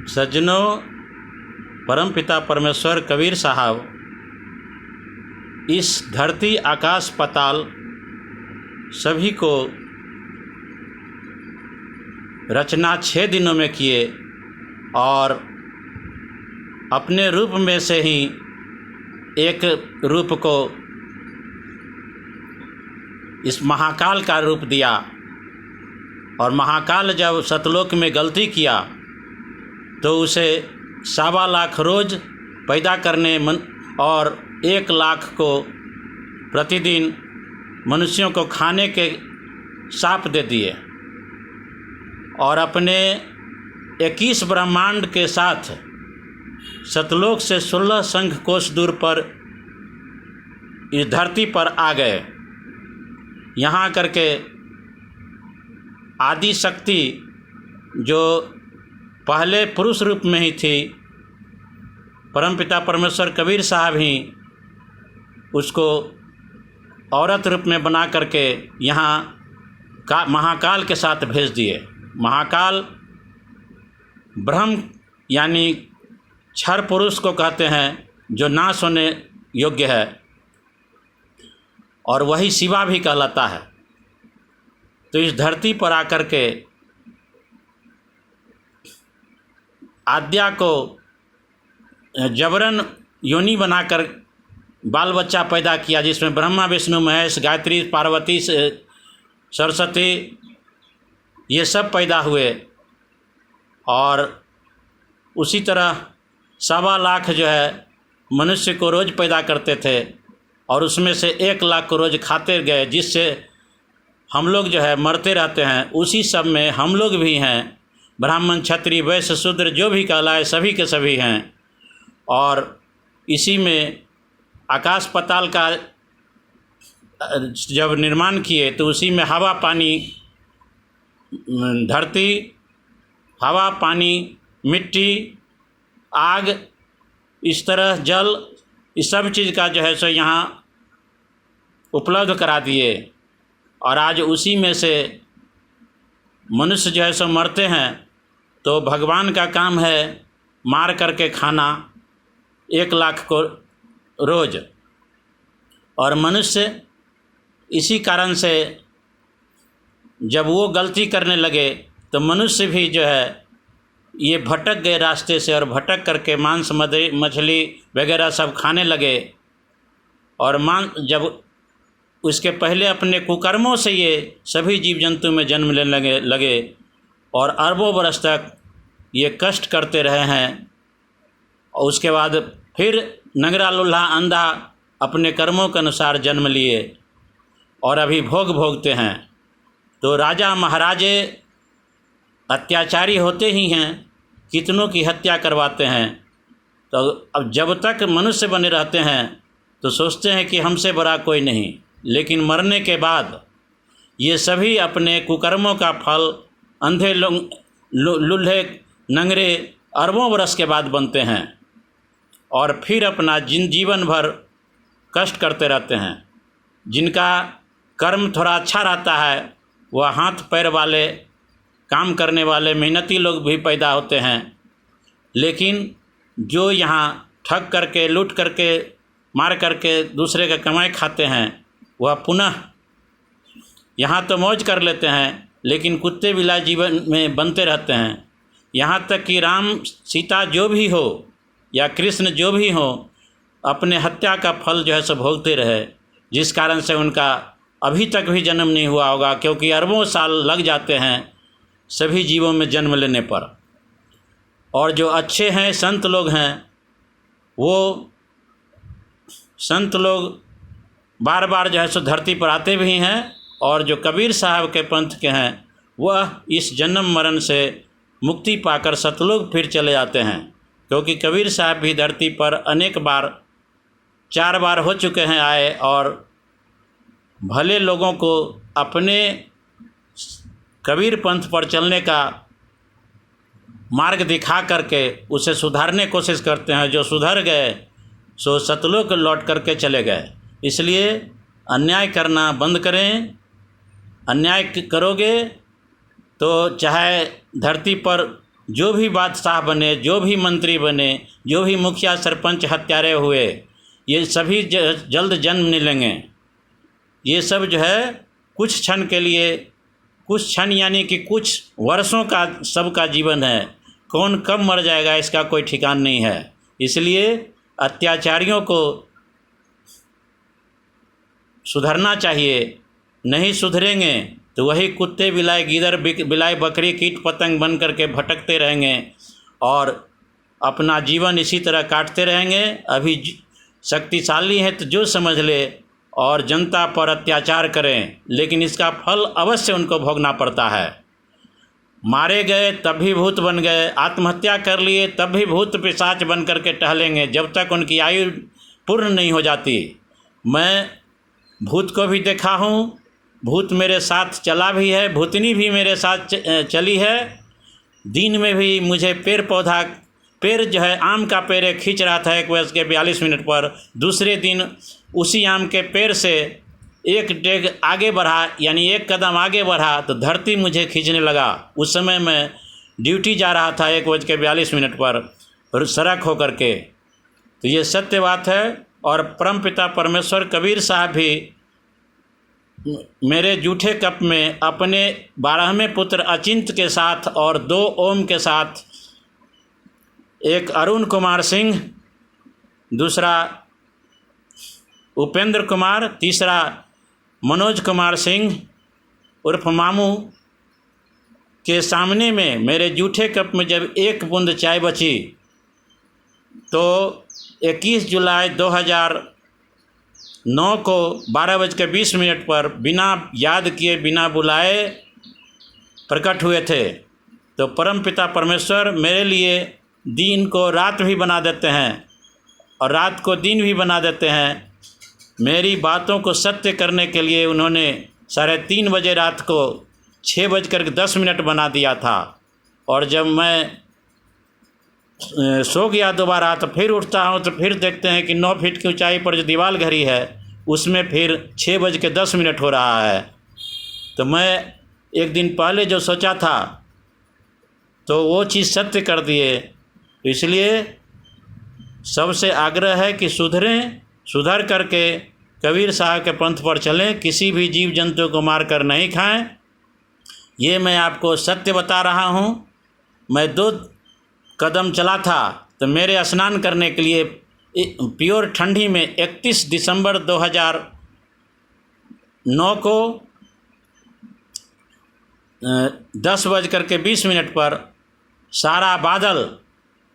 सज्जनों, परमपिता परमेश्वर कबीर साहब इस धरती आकाश पाताल सभी को रचना 6 दिनों में किए और अपने रूप में से ही एक रूप को इस महाकाल का रूप दिया। और महाकाल जब सतलोक में गलती किया तो उसे 1.25 लाख रोज पैदा करने और 1 लाख को प्रतिदिन मनुष्यों को खाने के शाप दे दिए और अपने 21 ब्रह्मांड के साथ सतलोक से 16 संघ कोस दूर पर इस धरती पर आ गए। यहाँ करके आदि शक्ति जो पहले पुरुष रूप में ही थी, परमपिता परमेश्वर कबीर साहब ही उसको औरत रूप में बना करके यहाँ महाकाल के साथ भेज दिए। महाकाल ब्रह्म यानी क्षर पुरुष को कहते हैं, जो नाश होने योग्य है, और वही शिवा भी कहलाता है। तो इस धरती पर आकर के आद्या को जबरन योनि बनाकर बाल बच्चा पैदा किया, जिसमें ब्रह्मा विष्णु महेश गायत्री पार्वती सरस्वती ये सब पैदा हुए। और उसी तरह 1.25 लाख जो है मनुष्य को रोज़ पैदा करते थे और उसमें से 1 लाख को रोज़ खाते गए, जिससे हम लोग जो है मरते रहते हैं। उसी सब में हम लोग भी हैं, ब्राह्मण क्षत्रिय वैश्य शूद्र जो भी कहलाए सभी के सभी हैं। और इसी में आकाश पाताल का जब निर्माण किए तो उसी में हवा पानी धरती, हवा पानी मिट्टी आग, इस तरह जल, इस सब चीज़ का जो है सो यहाँ उपलब्ध करा दिए। और आज उसी में से मनुष्य जो है सो मरते हैं तो भगवान का काम है मार करके खाना 1 लाख को रोज़। और मनुष्य इसी कारण से जब वो गलती करने लगे तो मनुष्य भी जो है ये भटक गए रास्ते से, और भटक करके मांस मछली वगैरह सब खाने लगे। और जब उसके पहले अपने कुकर्मों से ये सभी जीव जंतु में जन्म लेने लगे और अरबों बरस तक ये कष्ट करते रहे हैं। और उसके बाद फिर नंगरा लूल्हा अंधा अपने कर्मों के अनुसार जन्म लिए और अभी भोगते हैं। तो राजा महाराजे अत्याचारी होते ही हैं, कितनों की हत्या करवाते हैं। तो अब जब तक मनुष्य बने रहते हैं तो सोचते हैं कि हमसे बड़ा कोई नहीं, लेकिन मरने के बाद ये सभी अपने कुकर्मों का फल अंधे लूल्हे नंगरे अरबों बरस के बाद बनते हैं और फिर अपना जीवन भर कष्ट करते रहते हैं। जिनका कर्म थोड़ा अच्छा रहता है वह हाथ पैर वाले, काम करने वाले मेहनती लोग भी पैदा होते हैं। लेकिन जो यहाँ ठग करके, लूट करके, मार करके दूसरे का कमाई खाते हैं, वह पुनः यहाँ तो मौज कर लेते हैं, लेकिन कुत्ते बिल्ली जीवन में बनते रहते हैं। यहाँ तक कि राम सीता जो भी हो या कृष्ण जो भी हो, अपने हत्या का फल जो है सो भोगते रहे, जिस कारण से उनका अभी तक भी जन्म नहीं हुआ होगा, क्योंकि अरबों साल लग जाते हैं सभी जीवों में जन्म लेने पर। और जो अच्छे हैं, संत लोग हैं, वो संत लोग बार बार जो है सो धरती पर आते भी हैं। और जो कबीर साहब के पंथ के हैं वह इस जन्म मरण से मुक्ति पाकर सतलोक फिर चले जाते हैं, क्योंकि कबीर साहब भी धरती पर अनेक बार, 4 बार हो चुके हैं आए, और भले लोगों को अपने कबीर पंथ पर चलने का मार्ग दिखा करके उसे सुधारने की कोशिश करते हैं। जो सुधर गए सो सतलोक लौट करके चले गए। इसलिए अन्याय करना बंद करें। अन्याय करोगे तो चाहे धरती पर जो भी बादशाह बने, जो भी मंत्री बने, जो भी मुखिया सरपंच हत्यारे हुए, ये सभी जल्द जन्म नहीं लेंगे। ये सब जो है कुछ क्षण के लिए, कुछ क्षण यानी कि कुछ वर्षों का सबका जीवन है। कौन कब मर जाएगा इसका कोई ठिकान नहीं है। इसलिए अत्याचारियों को सुधरना चाहिए। नहीं सुधरेंगे तो वही कुत्ते, बिलाई, गीदड़, बिलाई, बकरी, कीट पतंग बन करके भटकते रहेंगे और अपना जीवन इसी तरह काटते रहेंगे। अभी शक्तिशाली हैं तो जो समझ ले और जनता पर अत्याचार करें, लेकिन इसका फल अवश्य उनको भोगना पड़ता है। मारे गए तब भी भूत बन गए, आत्महत्या कर लिए तब भी भूत पिशाच बन करके टहलेंगे जब तक उनकी आयु पूर्ण नहीं हो जाती। मैं भूत को भी देखा हूँ, भूत मेरे साथ चला भी है, भूतनी भी मेरे साथ चली है। दिन में भी मुझे पेड़ जो है आम का पेड़ खींच रहा था 1:42 पर। दूसरे दिन उसी आम के पेड़ से एक डेग आगे बढ़ा, यानी एक कदम आगे बढ़ा तो धरती मुझे खींचने लगा। उस समय मैं ड्यूटी जा रहा था 1:42 पर सड़क होकर के। तो ये सत्य बात है। और परमपिता परमेश्वर कबीर साहब भी मेरे जूठे कप में अपने 12वें पुत्र अचिंत के साथ और 2 ओम के साथ, एक अरुण कुमार सिंह, दूसरा उपेंद्र कुमार, तीसरा मनोज कुमार सिंह उर्फ मामू के सामने में मेरे जूठे कप में जब एक बूंद चाय बची तो 21 जुलाई 2009 को 12:20 पर बिना याद किए, बिना बुलाए प्रकट हुए थे। तो परमपिता परमेश्वर मेरे लिए दिन को रात भी बना देते हैं और रात को दिन भी बना देते हैं। मेरी बातों को सत्य करने के लिए उन्होंने 3:30 बजे रात को 6:10 बना दिया था। और जब मैं सो गया दोबारा तो फिर उठता हूँ तो फिर देखते हैं कि 9 फीट की ऊंचाई पर जो दीवार घड़ी है उसमें फिर 6:10 हो रहा है। तो मैं एक दिन पहले जो सोचा था तो वो चीज़ सत्य कर दिए। तो इसलिए सबसे आग्रह है कि सुधरें, सुधर करके कबीर साहब के पंथ पर चलें, किसी भी जीव जंतु को मार कर नहीं खाएं। ये मैं आपको सत्य बता रहा हूँ। मैं 2 कदम चला था तो मेरे स्नान करने के लिए प्योर ठंडी में 31 दिसंबर 2009 को 10:20 पर सारा बादल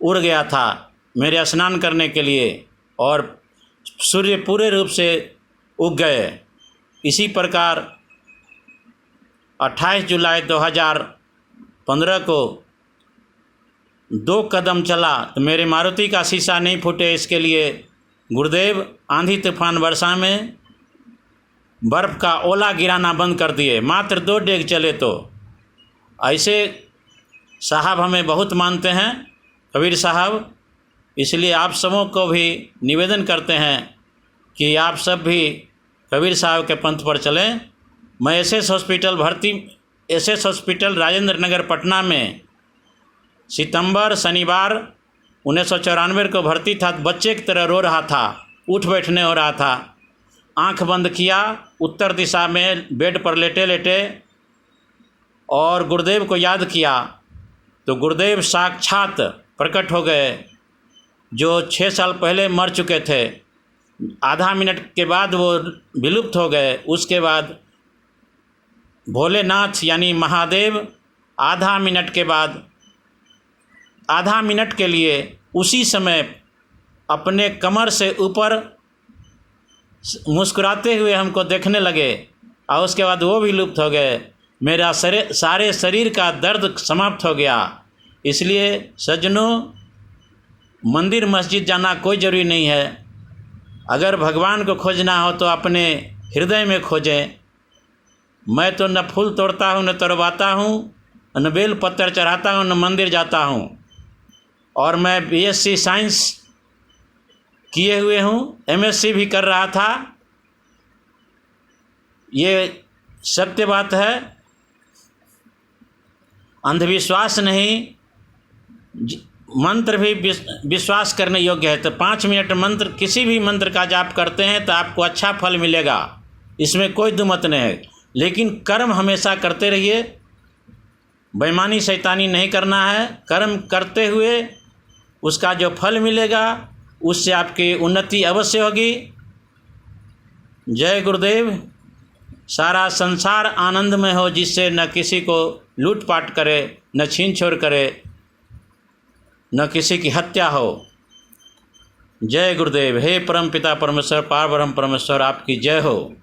उड़ गया था मेरे स्नान करने के लिए और सूर्य पूरे रूप से उग गए। इसी प्रकार 28 जुलाई 2015 को 2 कदम चला तो मेरे मारुति का शीशा नहीं फूटे, इसके लिए गुरुदेव आंधी तूफान वर्षा में बर्फ़ का ओला गिराना बंद कर दिए। मात्र 2 डेग चले तो ऐसे साहब हमें बहुत मानते हैं कबीर साहब। इसलिए आप सबों को भी निवेदन करते हैं कि आप सब भी कबीर साहब के पंथ पर चलें। मैं एसएस हॉस्पिटल राजेंद्र नगर पटना में सितंबर शनिवार 1994 को भर्ती था। बच्चे की तरह रो रहा था, उठ बैठने हो रहा था। आंख बंद किया, उत्तर दिशा में बेड पर लेटे लेटे और गुरुदेव को याद किया तो गुरुदेव साक्षात प्रकट हो गए, जो 6 साल पहले मर चुके थे। आधा मिनट के बाद वो विलुप्त हो गए। उसके बाद भोलेनाथ यानी महादेव आधा मिनट के लिए उसी समय अपने कमर से ऊपर मुस्कुराते हुए हमको देखने लगे और उसके बाद वो भी लुप्त हो गए। मेरा सारे शरीर का दर्द समाप्त हो गया। इसलिए सज्जनों, मंदिर मस्जिद जाना कोई ज़रूरी नहीं है। अगर भगवान को खोजना हो तो अपने हृदय में खोजें। मैं तो न फूल तोड़ता हूँ, न तोड़वाता हूँ, न बेल पत्थर चढ़ाता हूँ, न मंदिर जाता हूँ। और मैं बीएससी साइंस किए हुए हूँ, एमएससी भी कर रहा था। ये सत्य बात है, अंधविश्वास नहीं, मंत्र भी विश्वास करने योग्य है। तो 5 मिनट मंत्र, किसी भी मंत्र का जाप करते हैं तो आपको अच्छा फल मिलेगा, इसमें कोई दुमत नहीं है। लेकिन कर्म हमेशा करते रहिए, बेईमानी शैतानी नहीं करना है। कर्म करते हुए उसका जो फल मिलेगा उससे आपकी उन्नति अवश्य होगी। जय गुरुदेव। सारा संसार आनंदमय हो, जिससे न किसी को लूटपाट करे, न छीन छोड़ करे, न किसी की हत्या हो। जय गुरुदेव। हे परम पिता परमेश्वर, पार ब्रह्म परमेश्वर, आपकी जय हो।